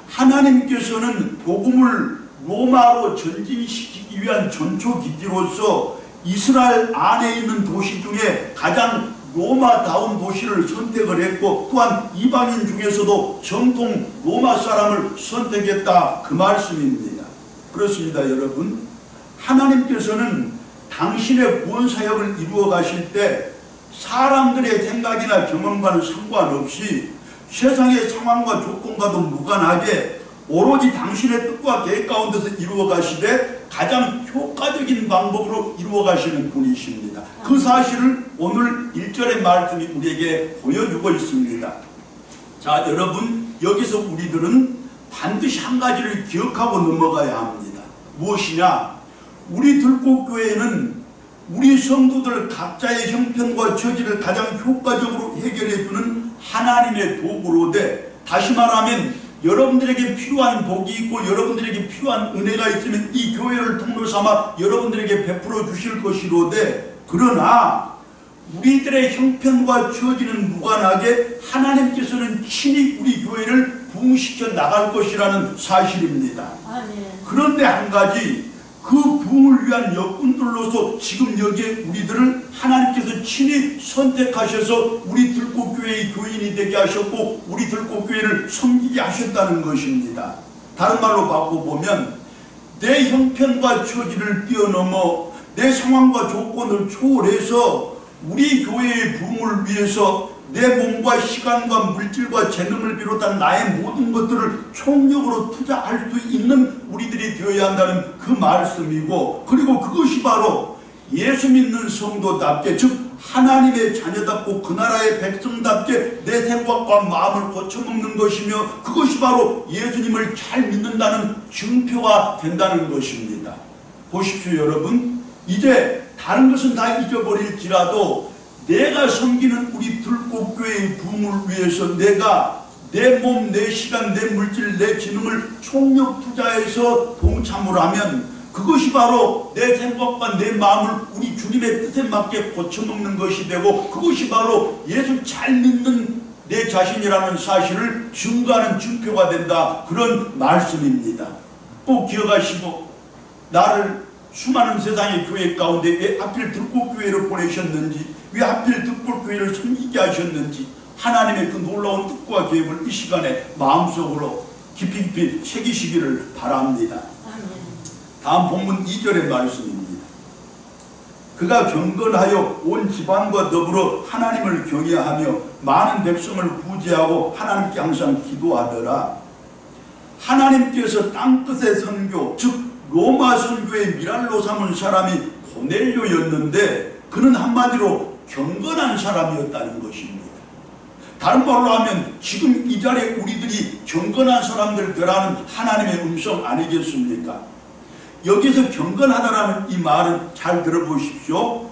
하나님께서는 복음을 로마로 전진시키기 위한 전초기지로서 이스라엘 안에 있는 도시 중에 가장 로마다운 도시를 선택을 했고, 또한 이방인 중에서도 정통 로마 사람을 선택했다, 그 말씀입니다. 그렇습니다, 여러분. 하나님께서는 당신의 구원사역을 이루어 가실 때 사람들의 생각이나 경험과는 상관없이 세상의 상황과 조건과도 무관하게 오로지 당신의 뜻과 계획 가운데서 이루어 가시되 가장 효과적인 방법으로 이루어 가시는 분이십니다. 그 사실을 오늘 1절의 말씀이 우리에게 보여주고 있습니다. 자, 여러분, 여기서 우리들은 반드시 한 가지를 기억하고 넘어가야 합니다. 무엇이냐? 우리 들꽃교회는 우리 성도들 각자의 형편과 처지를 가장 효과적으로 해결해주는 하나님의 도구로 돼, 다시 말하면 여러분들에게 필요한 복이 있고 여러분들에게 필요한 은혜가 있으면 이 교회를 통로 삼아 여러분들에게 베풀어 주실 것이로되, 그러나 우리들의 형편과 처지는 무관하게 하나님께서는 친히 우리 교회를 부흥시켜 나갈 것이라는 사실입니다. 그런데 한 가지, 그 부흥을 위한 여건들로서 지금 여기에 우리들을 하나님께서 친히 선택하셔서 우리 들꽃교회의 교인이 되게 하셨고 우리 들꽃교회를 섬기게 하셨다는 것입니다. 다른 말로 바꿔보면 내 형편과 처지를 뛰어넘어 내 상황과 조건을 초월해서 우리 교회의 부흥을 위해서 내 몸과 시간과 물질과 재능을 비롯한 나의 모든 것들을 총력으로 투자할 수 있는 우리들이 되어야 한다는 그 말씀이고, 그리고 그것이 바로 예수 믿는 성도답게, 즉 하나님의 자녀답고 그 나라의 백성답게 내 생각과 마음을 고쳐먹는 것이며, 그것이 바로 예수님을 잘 믿는다는 증표가 된다는 것입니다. 보십시오, 여러분. 이제 다른 것은 다 잊어버릴지라도 내가 섬기는 우리 들꽃교회의 부흥을 위해서 내가 내 몸, 내 시간, 내 물질, 내 지능을 총력 투자해서 동참을 하면 그것이 바로 내 생각과 내 마음을 우리 주님의 뜻에 맞게 고쳐먹는 것이 되고, 그것이 바로 예수 잘 믿는 내 자신이라는 사실을 증거하는 증표가 된다, 그런 말씀입니다. 꼭 기억하시고, 나를 수많은 세상의 교회 가운데 왜 하필 들꽃교회를 보내셨는지, 왜 하필 들꽃교회를 섬기게 하셨는지 하나님의 그 놀라운 뜻과 계획을 이 시간에 마음속으로 깊이 깊이 새기시기를 바랍니다. 다음 본문 2절의 말씀입니다. 그가 경건하여 온 집안과 더불어 하나님을 경외하며 많은 백성을 구제하고 하나님께 항상 기도하더라. 하나님께서 땅끝의 선교, 즉 로마 선교의 미랄로 삼은 사람이 고넬료였는데 그는 한마디로 경건한 사람이었다는 것입니다. 다른 말로 하면 지금 이 자리에 우리들이 경건한 사람들 되라는 하나님의 음성 아니겠습니까? 여기서 경건하다라는 이 말은 잘 들어보십시오.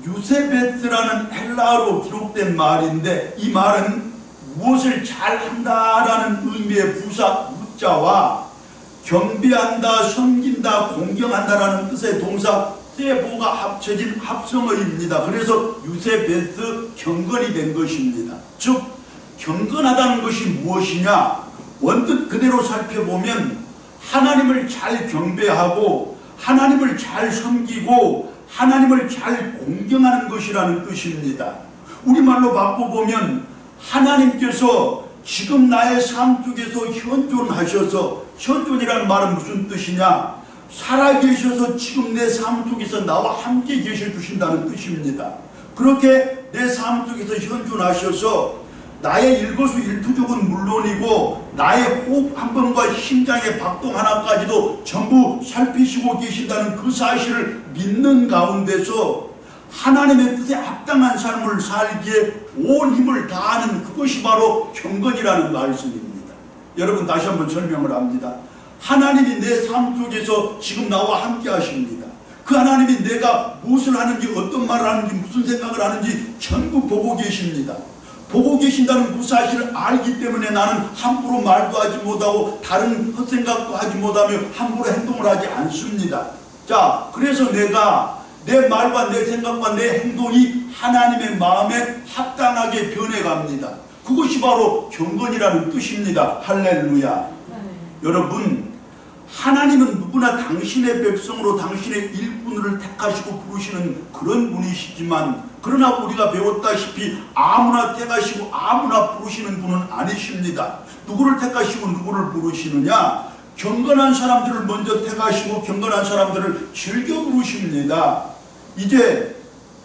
유세베스라는 헬라어로 기록된 말인데, 이 말은 무엇을 잘한다라는 의미의 부사 무자와 경배한다, 섬긴다, 공경한다라는 뜻의 동사 세보가 합쳐진 합성어입니다. 그래서 유세베스, 경건이 된 것입니다. 즉 경건하다는 것이 무엇이냐? 원뜻 그대로 살펴보면 하나님을 잘 경배하고 하나님을 잘 섬기고 하나님을 잘 공경하는 것이라는 뜻입니다. 우리말로 바꿔보면 하나님께서 지금 나의 삶 속에서 현존하셔서, 현존이라는 말은 무슨 뜻이냐? 살아계셔서 지금 내 삶 속에서 나와 함께 계셔 주신다는 뜻입니다. 그렇게 내 삶 속에서 현존하셔서 나의 일거수일투족은 물론이고 나의 호흡 한 번과 심장의 박동 하나까지도 전부 살피시고 계신다는 그 사실을 믿는 가운데서 하나님의 뜻에 합당한 삶을 살기에 온 힘을 다하는 그것이 바로 경건이라는 말씀입니다. 여러분, 다시 한번 설명을 합니다. 하나님이 내 삶 속에서 지금 나와 함께 하십니다. 그 하나님이 내가 무엇을 하는지, 어떤 말을 하는지, 무슨 생각을 하는지 전부 보고 계십니다. 보고 계신다는 그 사실을 알기 때문에 나는 함부로 말도 하지 못하고 다른 헛생각도 하지 못하며 함부로 행동을 하지 않습니다. 자, 그래서 내가 내 말과 내 생각과 내 행동이 하나님의 마음에 합당하게 변해갑니다. 그것이 바로 경건이라는 뜻입니다. 할렐루야. 여러분, 하나님은 누구나 당신의 백성으로 당신의 일꾼을 택하시고 부르시는 그런 분이시지만, 그러나 우리가 배웠다시피 아무나 택하시고 아무나 부르시는 분은 아니십니다. 누구를 택하시고 누구를 부르시느냐? 경건한 사람들을 먼저 택하시고 경건한 사람들을 즐겨 부르십니다. 이제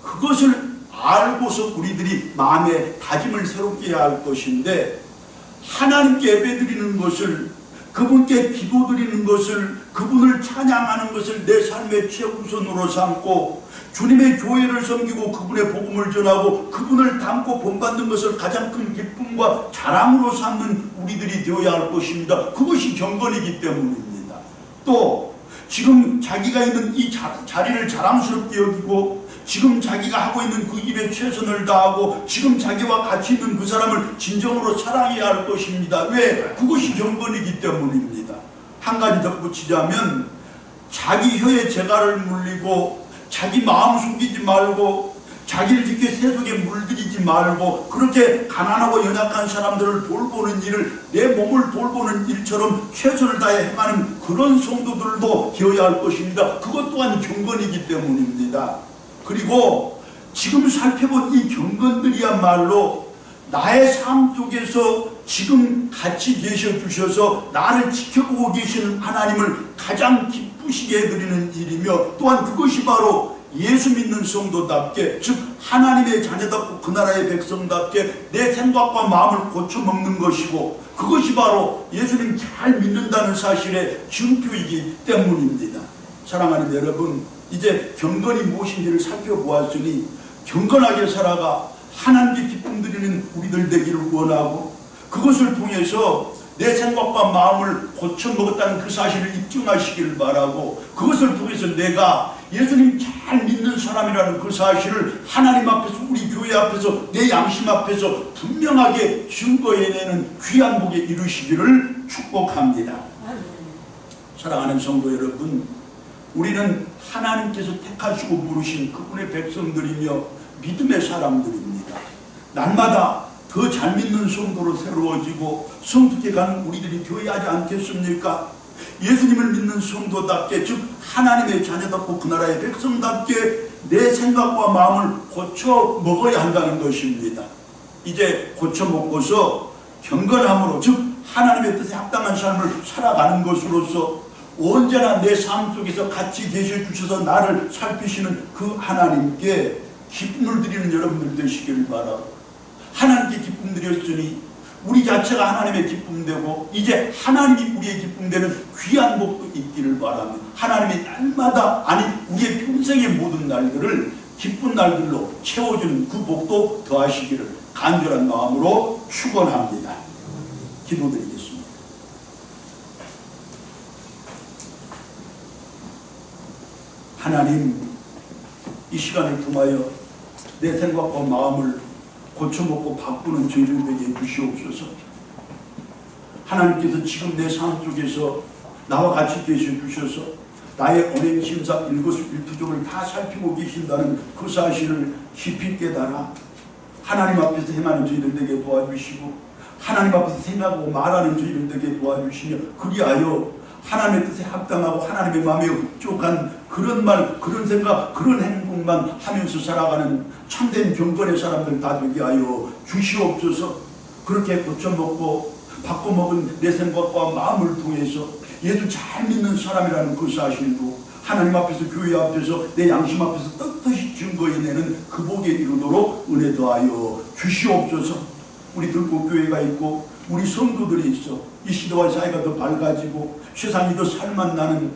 그것을 알고서 우리들이 마음의 다짐을 새롭게 해야 할 것인데, 하나님께 예배드리는 것을, 그분께 기도드리는 것을, 그분을 찬양하는 것을 내 삶의 최우선으로 삼고 주님의 교회를 섬기고 그분의 복음을 전하고 그분을 닮고 본받는 것을 가장 큰 기쁨과 자랑으로 삼는 우리들이 되어야 할 것입니다. 그것이 경건이기 때문입니다. 또 지금 자기가 있는 이 자리를 자랑스럽게 여기고 지금 자기가 하고 있는 그 일에 최선을 다하고 지금 자기와 같이 있는 그 사람을 진정으로 사랑해야 할 것입니다. 왜? 그것이 경건이기 때문입니다. 한 가지 덧붙이자면, 자기 혀에 재갈을 물리고 자기 마음 숨기지 말고 자기를 지켜 세속에 물들이지 말고 그렇게 가난하고 연약한 사람들을 돌보는 일을 내 몸을 돌보는 일처럼 최선을 다해 행하는 그런 성도들도 되어야 할 것입니다. 그것 또한 경건이기 때문입니다. 그리고 지금 살펴본 이 경건들이야말로 나의 삶 속에서 지금 같이 계셔 주셔서 나를 지켜보고 계시는 하나님을 가장 기쁘시게 해드리는 일이며, 또한 그것이 바로 예수 믿는 성도답게, 즉 하나님의 자녀답고 그 나라의 백성답게 내 생각과 마음을 고쳐먹는 것이고, 그것이 바로 예수님 잘 믿는다는 사실의 증표이기 때문입니다. 사랑하는 여러분, 이제 경건이 무엇인지를 살펴보았으니 경건하게 살아가 하나님께 기쁨 드리는 우리들 되기를 원하고, 그것을 통해서 내 생각과 마음을 고쳐먹었다는 그 사실을 입증하시기를 바라고, 그것을 통해서 내가 예수님 잘 믿는 사람이라는 그 사실을 하나님 앞에서, 우리 교회 앞에서, 내 양심 앞에서 분명하게 증거해내는 귀한 복에 이루시기를 축복합니다. 사랑하는 성도 여러분, 우리는 하나님께서 택하시고 부르신 그분의 백성들이며 믿음의 사람들입니다. 날마다 더 잘 믿는 성도로 새로워지고 성숙해 가는 우리들이 되어야 하지 않겠습니까? 예수님을 믿는 성도답게, 즉 하나님의 자녀답고 그 나라의 백성답게 내 생각과 마음을 고쳐 먹어야 한다는 것입니다. 이제 고쳐 먹고서 경건함으로, 즉 하나님의 뜻에 합당한 삶을 살아가는 것으로서 언제나 내 삶 속에서 같이 계셔 주셔서 나를 살피시는 그 하나님께 기쁨을 드리는 여러분들 되시기를 바라고, 하나님께 기쁨 드렸으니 우리 자체가 하나님의 기쁨 되고 이제 하나님이 우리의 기쁨 되는 귀한 복도 있기를 바랍니다. 하나님이 날마다, 아니 우리의 평생의 모든 날들을 기쁜 날들로 채워주는 그 복도 더하시기를 간절한 마음으로 축원합니다. 기도드리겠습니다. 하나님, 이 시간을 통하여 내 생각과 마음을 고쳐먹고 바꾸는 저희들 되게 해주시옵소서. 하나님께서 지금 내 삶 속에서 나와 같이 계셔 주셔서 나의 언행, 심사, 일거수일투족을 다 살피고 계신다는 그 사실을 깊이 깨달아 하나님 앞에서 행하는 저희들 되게 도와주시고, 하나님 앞에서 생각하고 말하는 저희들 되게 도와주시며, 그리하여 하나님의 뜻에 합당하고 하나님의 마음에 흡족한 그런 말, 그런 생각, 그런 행동만 하면서 살아가는 참된 경건의 사람들 다 되게 하여 주시옵소서. 그렇게 고쳐먹고 바꿔먹은 내 생각과 마음을 통해서 예수 잘 믿는 사람이라는 그 사실도 하나님 앞에서, 교회 앞에서, 내 양심 앞에서 떳떳이 증거해내는 그 복에 이르도록 은혜 더하여 주시옵소서. 우리 들꽃교회가 있고 우리 성도들이 있어 이 시대와 사회가 더 밝아지고 세상이 더 살맛나는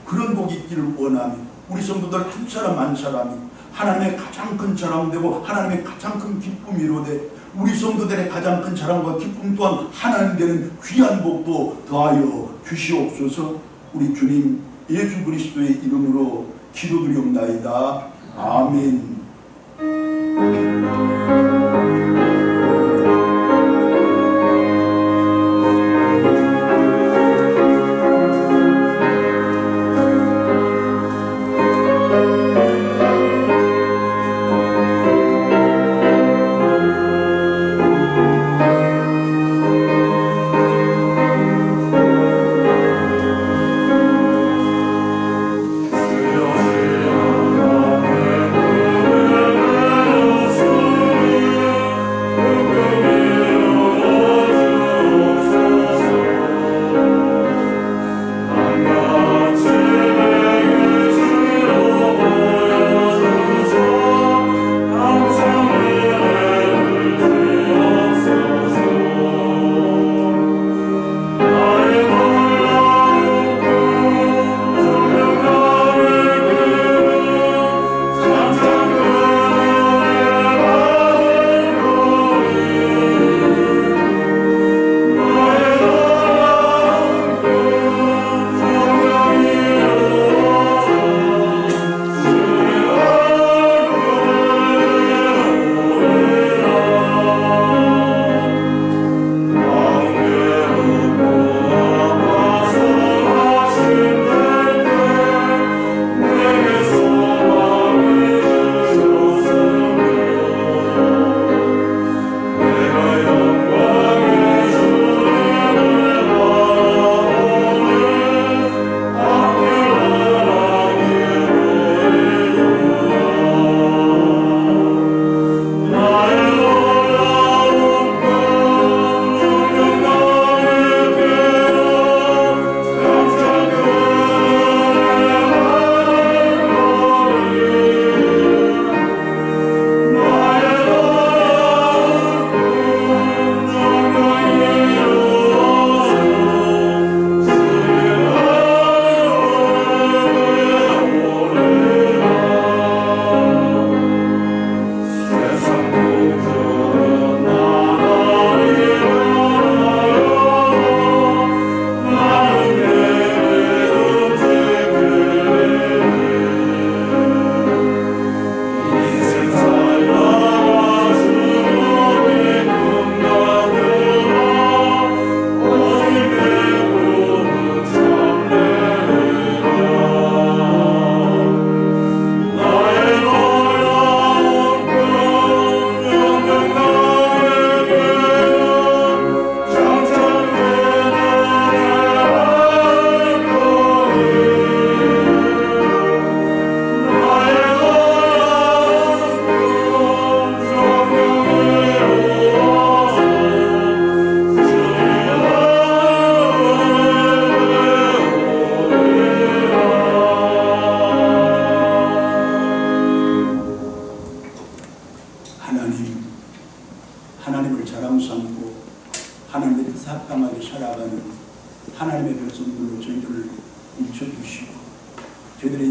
그런 복이 있기를 원하며, 우리 성도들 한 사람 한 사람이 하나님의 가장 큰 자랑 되고 하나님의 가장 큰 기쁨이로되, 우리 성도들의 가장 큰 자랑과 기쁨 또한 하나님 되는 귀한 복도 더하여 주시옵소서. 우리 주님 예수 그리스도의 이름으로 기도드리옵나이다. 아멘.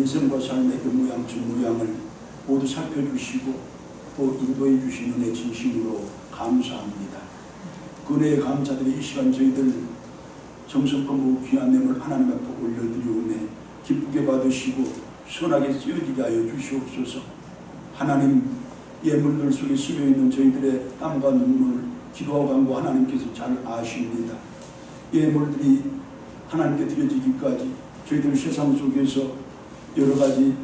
인생과 삶의 그 모양 저 모양을 모두 살펴주시고 또 인도해 주신 은혜 진심으로 감사합니다. 그 은혜에 감사드리 이 시간 저희들 정성껏 귀한 뇌물 하나님 앞에 올려드리오매 기쁘게 받으시고 선하게 쓰여지게 하여 주시옵소서. 하나님, 예물들 속에 스며있는 저희들의 땀과 눈물, 기도와 간구 하나님께서 잘 아십니다. 예물들이 하나님께 드려지기까지 저희들 세상 속에서 여러 가지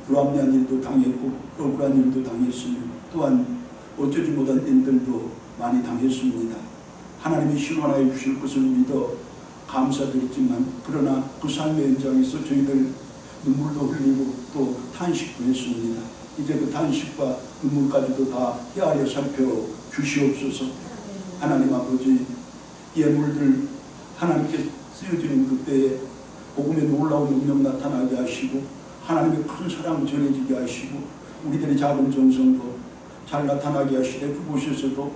불합리한 일도 당했고 억울한 일도 당했으며 또한 어쩌지 못한 일들도 많이 당했습니다. 하나님이 실현하여 주실 것을 믿어 감사드리지만 그러나 그 삶의 현장에서 저희들 눈물도 흘리고 또 탄식도 했습니다. 이제 그 탄식과 눈물까지도 다 헤아려 살펴 주시옵소서. 하나님 아버지, 예물들 하나님께 쓰여지는 그때에 복음의 놀라운 능력 나타나게 하시고 하나님의 큰 사랑 전해지게 하시고 우리들의 작은 정성도 잘 나타나게 하시되 그곳에서도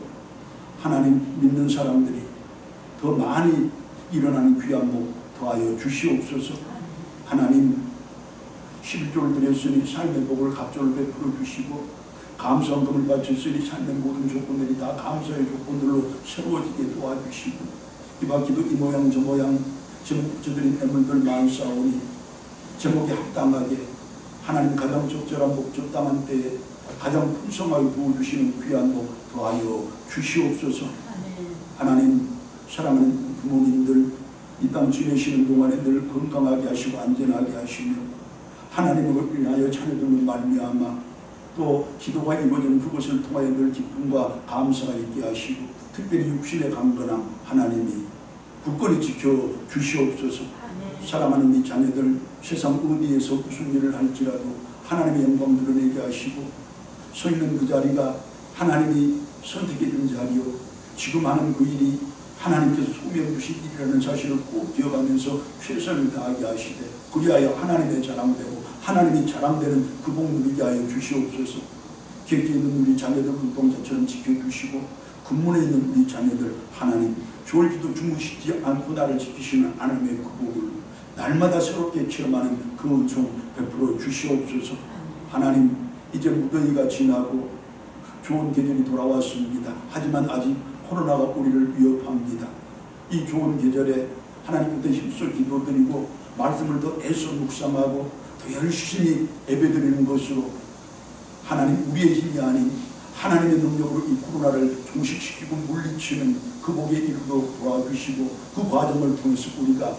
하나님 믿는 사람들이 더 많이 일어나는 귀한 복 더하여 주시옵소서. 하나님, 11조를 드렸으니 삶의 복을 갑절로 베풀어 주시고 감사원금을 바쳤으니 삶의 모든 조건들이 다 감사의 조건들로 새로워지게 도와주시고 이바퀴도 이 모양 저 모양 제목저들인 애물들 많사오니 제목에 합당하게 하나님 가장 적절한 복 적당한 때에 가장 풍성하게 부어주시는 귀한 복 더하여 주시옵소서. 하나님, 사랑하는 부모님들 이 땅 지내시는 동안에 늘 건강하게 하시고 안전하게 하시며 하나님을 위하여 자녀들로 말미암아 또 기도가 이루어지는 그것을 통하여 늘 기쁨과 감사가 있게 하시고 특별히 육신의 강건함 하나님이 굳건히 지켜 주시옵소서. 사랑하는 이 자녀들 세상 어디에서 무슨 일을 할지라도 하나님의 영광 드러내게 하시고 서 있는 그 자리가 하나님이 선택해 준 자리요 지금 하는 그 일이 하나님께서 소명 주신 일이라는 사실을 꼭 기억하면서 최선을 다하게 하시되 그리하여 하나님의 자랑되고 하나님이 자랑되는 그 복 누리게 하여 주시옵소서. 객기에 있는 우리 자녀들 눈동자처럼 지켜주시고 근문에 있는 우리 자녀들 하나님 졸지도 주무시지 않고 나를 지키시는 하나님의 그 복을 날마다 새롭게 체험하는 그 은총 베풀어 주시옵소서. 하나님, 이제 무더위가 지나고 좋은 계절이 돌아왔습니다. 하지만 아직 코로나가 우리를 위협합니다. 이 좋은 계절에 하나님께 힘써 기도드리고 말씀을 더 애써 묵상하고 더 열심히 예배드리는 것으로 하나님 우리의 힘이 아닌 하나님의 능력으로 이 코로나를 종식시키고 물리치는 그 복에 이르도록 도와주시고 그 과정을 통해서 우리가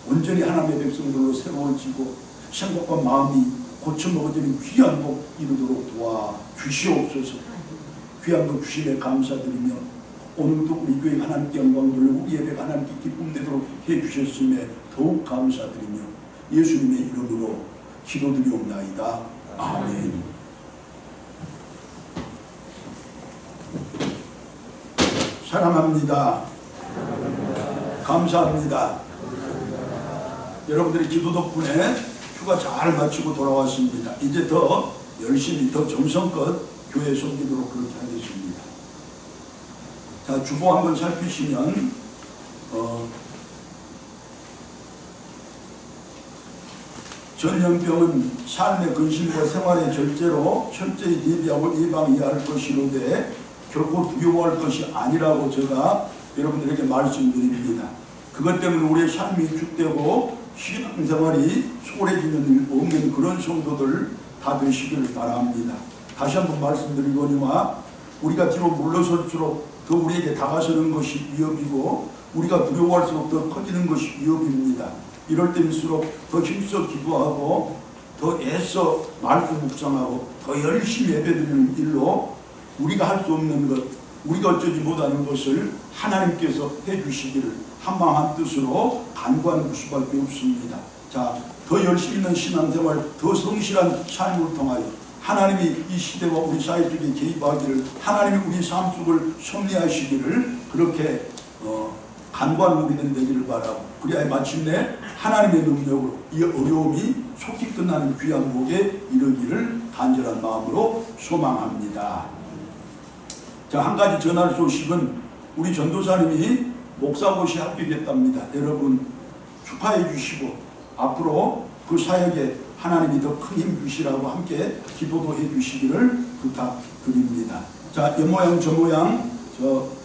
온전히 하나님의 백성들로 새로워지고 생각과 마음이 고쳐먹어지는 귀한 복 이루도록 도와주시옵소서. 귀한 것 주심에 감사드리며 오늘도 우리 교회 하나님께 영광 돌리고 우리 예배가 하나님께 기쁨 되도록 해주셨음에 더욱 감사드리며 예수님의 이름으로 기도드리옵나이다. 아멘. 사랑합니다. 감사합니다. 여러분들의 기도 덕분에 휴가 잘 마치고 돌아왔습니다. 이제 더 열심히 더 정성껏 교회에 섬기도록 그렇게 하겠습니다. 자, 주보 한번 살피시면 전염병은 삶의 근심과 생활의 절제로 철저히 대비하고 예방해야 할 것이로되 결코 두려워할 것이 아니라고 제가 여러분들에게 말씀드립니다. 그것 때문에 우리의 삶이 위축되고 신앙생활이 소홀해지는 일 없는 그런 성도들 다 되시기를 바랍니다. 다시 한번 말씀드리거니와 우리가 뒤로 물러설수록 더 우리에게 다가서는 것이 위협이고 우리가 두려워할수록 더 커지는 것이 위협입니다. 이럴 때일수록 더 힘써 기도하고 더 애써 말씀 묵상하고 더 열심히 예배드리는 일로 우리가 할 수 없는 것, 우리가 어쩌지 못하는 것을 하나님께서 해주시기를 한마음 한뜻으로 간구하는 수밖에 없습니다. 자, 더 열심히 있는 신앙생활, 더 성실한 삶을 통하여 하나님이 이 시대와 우리 사회 속에 개입하기를, 하나님이 우리 삶 속을 섭리하시기를 그렇게 간구하는 우리들 되기를 바라고, 그리하여 마침내 하나님의 능력으로 이 어려움이 속히 끝나는 귀한 복에 이르기를 간절한 마음으로 소망합니다. 자, 한 가지 전할 소식은 우리 전도사님이 목사고시에 합격했답니다. 여러분 축하해 주시고 앞으로 그 사역에 하나님이 더 큰 힘 주시라고 함께 기도도 해주시기를 부탁드립니다. 자, 옆모양 저모양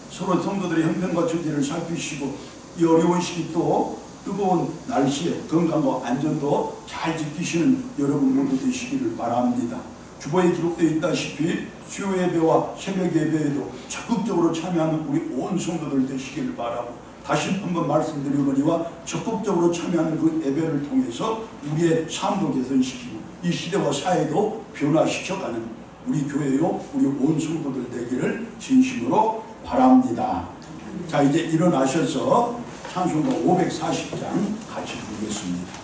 서로 성도들의 형편과 처지를 살피시고 이 어려운 시기 또 뜨거운 날씨에 건강과 안전도 잘 지키시는 여러분 모두 되시기를 바랍니다. 주보에 기록되어 있다시피 수요 예배와 새벽 예배에도 적극적으로 참여하는 우리 온 성도들 되시기를 바라고, 다시 한번 말씀드리거니와 적극적으로 참여하는 그 예배를 통해서 우리의 삶도 개선시키고 이 시대와 사회도 변화시켜가는 우리 교회요 우리 온 성도들 되기를 진심으로 바랍니다. 자, 이제 일어나셔서 찬송가 540장 같이 부르겠습니다.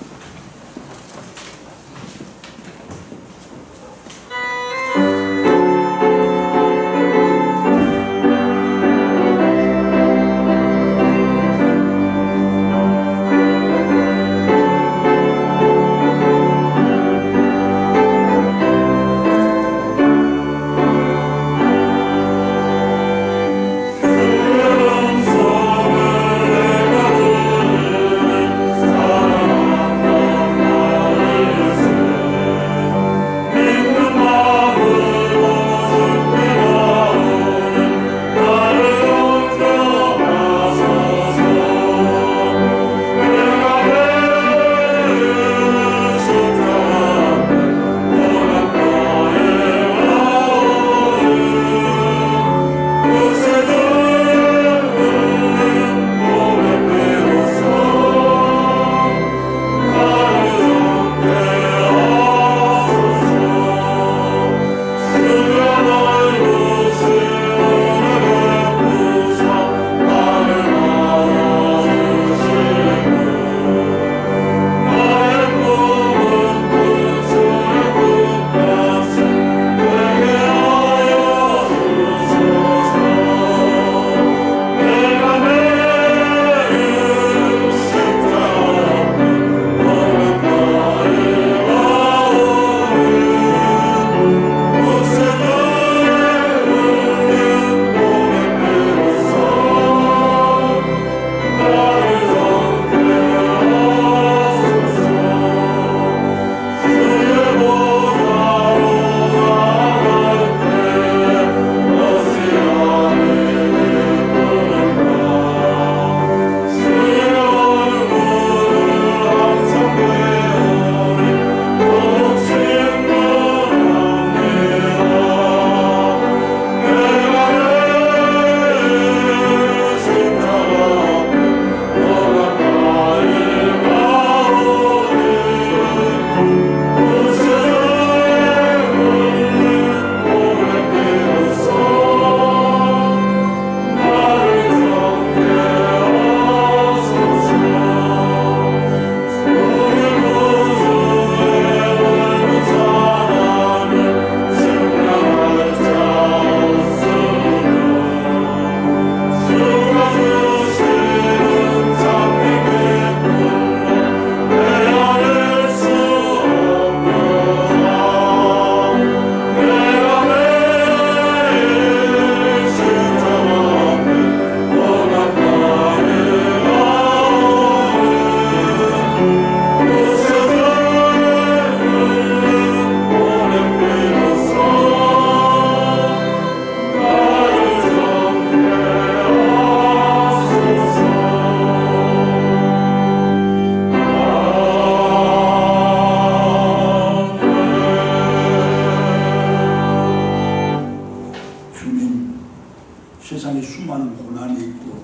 세상에 수많은 고난이 있고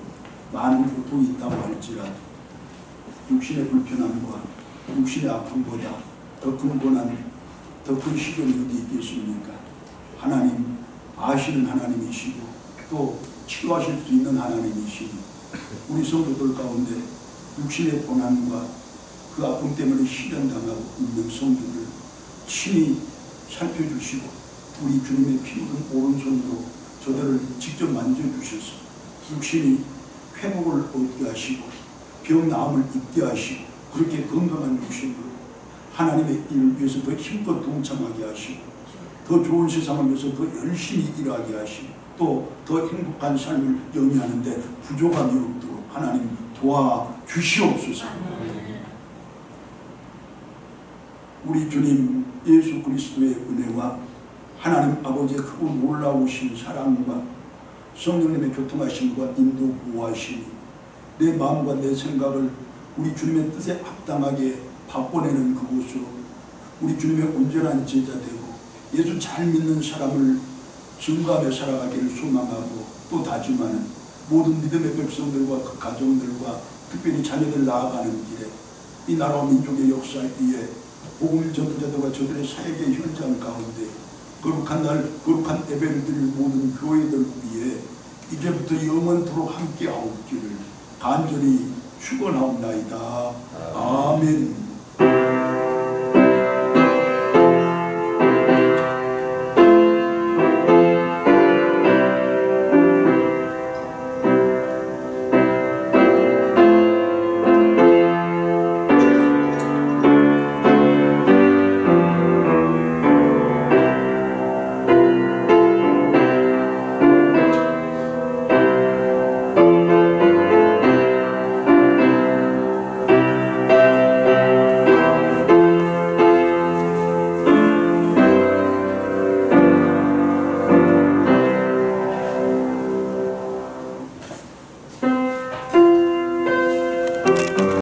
많은 고통이 있다고 할지라도 육신의 불편함과 육신의 아픔보다 더 큰 고난, 더 큰 시련이 어디 있겠습니까? 하나님 아시는 하나님이시고 또 치료하실 수 있는 하나님이시니 우리 성도들 가운데 육신의 고난과 그 아픔 때문에 시련당하고 있는 성도들 친히 살펴주시고 우리 주님의 피 묻은 오른손으로 저들을 직접 만져주셔서 육신이 회복을 얻게 하시고 병 나음을 잊게 하시고 그렇게 건강한 육신으로 하나님의 일을 위해서 더 힘껏 동참하게 하시고 더 좋은 세상을 위해서 더 열심히 일하게 하시고 또 더 행복한 삶을 영위하는데 부족함이 없도록 하나님 도와주시옵소서. 우리 주님 예수 그리스도의 은혜와 하나님 아버지의 크고 놀라우신 사랑과 성령님의 교통하심과 인도 보호하심이 내 마음과 내 생각을 우리 주님의 뜻에 합당하게 바꿔내는 그곳으로 우리 주님의 온전한 제자 되고 예수 잘 믿는 사람을 증거하며 살아가기를 소망하고 또 다짐하는 모든 믿음의 백성들과 그 가정들과 특별히 자녀들 나아가는 길에 이 나라와 민족의 역사 위에 복음 전도자들과 저들의 사역의 현장 가운데 거룩한 날 거룩한 예배를 드릴 모든 교회들 위에 이제부터 영원토록 함께하옵기를 간절히 축원하옵나이다. 아멘.